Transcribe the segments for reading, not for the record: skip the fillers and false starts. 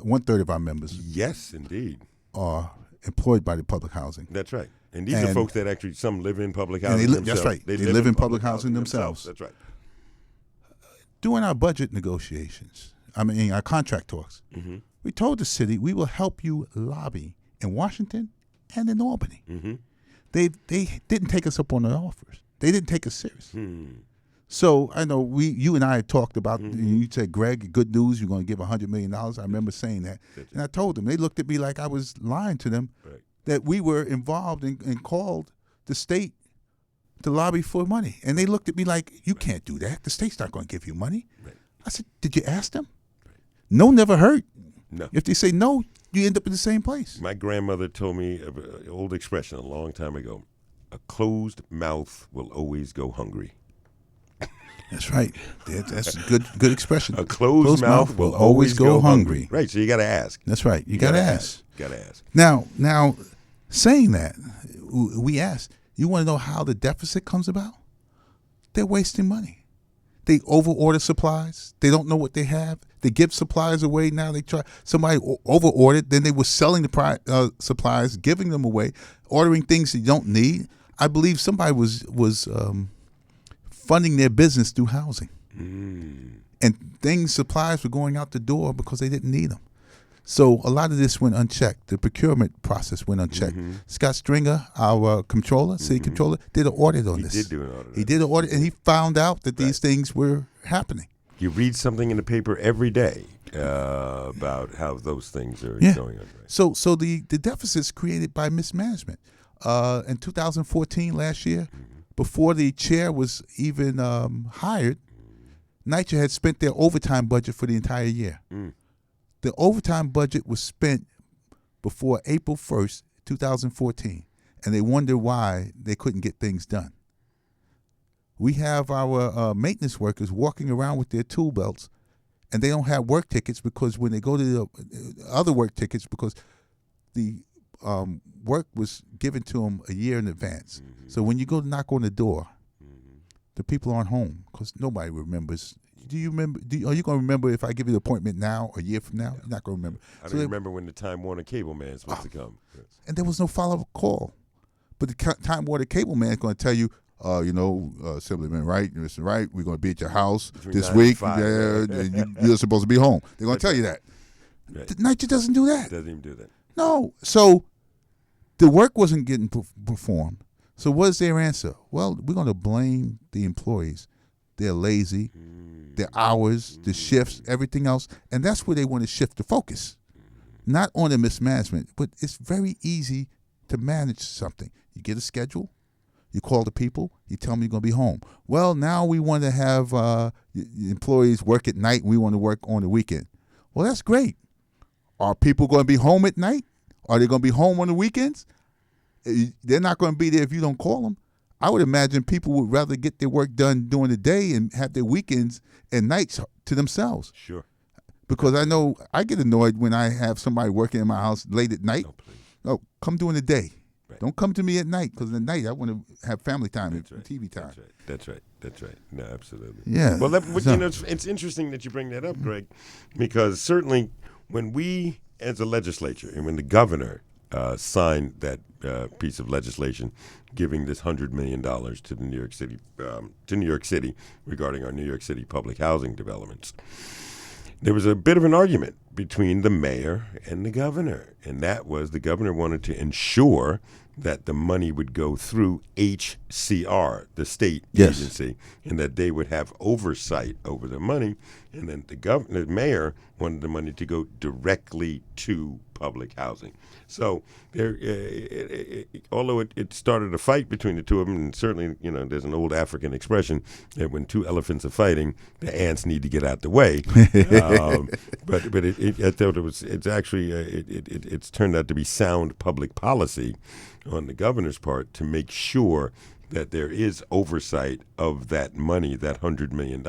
1/3 of our members. Yes, indeed. Are employed by the public housing. That's right. And these are folks that actually, some live in public housing themselves. That's right. They live in public housing themselves. That's right. During our budget negotiations, our contract talks, we told the city we will help you lobby in Washington and in Albany. They didn't take us up on the offers. They didn't take us serious. So I know you and I had talked about, you said, Greg, good news, you're going to give $100 million. I remember saying that. And I told them, they looked at me like I was lying to them, that we were involved and called the state to lobby for money. And they looked at me like, you can't do that. The state's not going to give you money. I said, did you ask them? No never hurt. No. If they say no, you end up in the same place. My grandmother told me an old expression a long time ago: a closed mouth will always go hungry. That's right. That's a good expression. A closed mouth will always go hungry. Right, so you got to ask. That's right. You got to ask. Got to ask. Now, saying that, we asked, you want to know how the deficit comes about? They're wasting money. They overorder supplies. They don't know what they have. They give supplies away. Now they try. Somebody overordered. Then they were selling the supplies, giving them away, ordering things you don't need. I believe somebody was funding their business through housing. And supplies were going out the door because they didn't need them. So a lot of this went unchecked. The procurement process went unchecked. Scott Stringer, our controller, city controller, did an audit on this. He did do an audit. He did an audit, and he found out that these things were happening. You read something in the paper every day about how those things are going on. Right? So the deficit's created by mismanagement. In 2014, last year, before the chair was even hired, NYCHA had spent their overtime budget for the entire year. The overtime budget was spent before April 1st, 2014, and they wonder why they couldn't get things done. We have our maintenance workers walking around with their tool belts, and they don't have work tickets because when they go to the other work tickets, because the work was given to them a year in advance. So when you go to knock on the door, the people aren't home because nobody remembers. Do you remember? Are you going to remember if I give you the appointment now, a year from now? You're not going to remember. I don't remember when the Time Warner cable man is supposed to come. Yes. And there was no follow-up call. But the Time Warner cable man is going to tell you, Assemblyman Wright, Mr. Wright, we're going to be at your house Between this 9 week. and 5. You're supposed to be home. They're going to tell you that. Right. NYCHA doesn't do that. Doesn't even do that. No. So the work wasn't getting performed. So what's their answer? Well, we're going to blame the employees. They're lazy, their hours, the shifts, everything else. And that's where they want to shift the focus. Not on the mismanagement, but it's very easy to manage something. You get a schedule, you call the people, you tell them you're going to be home. Well, now we want to have employees work at night and we want to work on the weekend. Well, that's great. Are people going to be home at night? Are they going to be home on the weekends? They're not going to be there if you don't call them. I would imagine people would rather get their work done during the day and have their weekends and nights to themselves. Sure. Because I know I get annoyed when I have somebody working in my house late at night. No, come during the day. Right. Don't come to me at night because at night I want to have family time and TV time. That's right. No, absolutely. Yeah. Well, it's interesting that you bring that up, Greg, because certainly when we, as a legislature, and when the governor signed that piece of legislation giving this $100 million to the New York City regarding our New York City public housing developments, there was a bit of an argument between the mayor and the governor, and that was the governor wanted to ensure that the money would go through HCR, the state agency, and that they would have oversight over the money, and then the mayor wanted the money to go directly to public housing. So there, although it started a fight between the two of them, and certainly, there's an old African expression that when two elephants are fighting, the ants need to get out the way. But I thought it's turned out to be sound public policy on the governor's part to make sure that there is oversight of that money, that $100 million,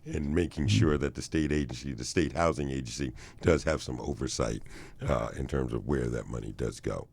and making sure that the state agency, the state housing agency, does have some oversight in terms of where that money does go.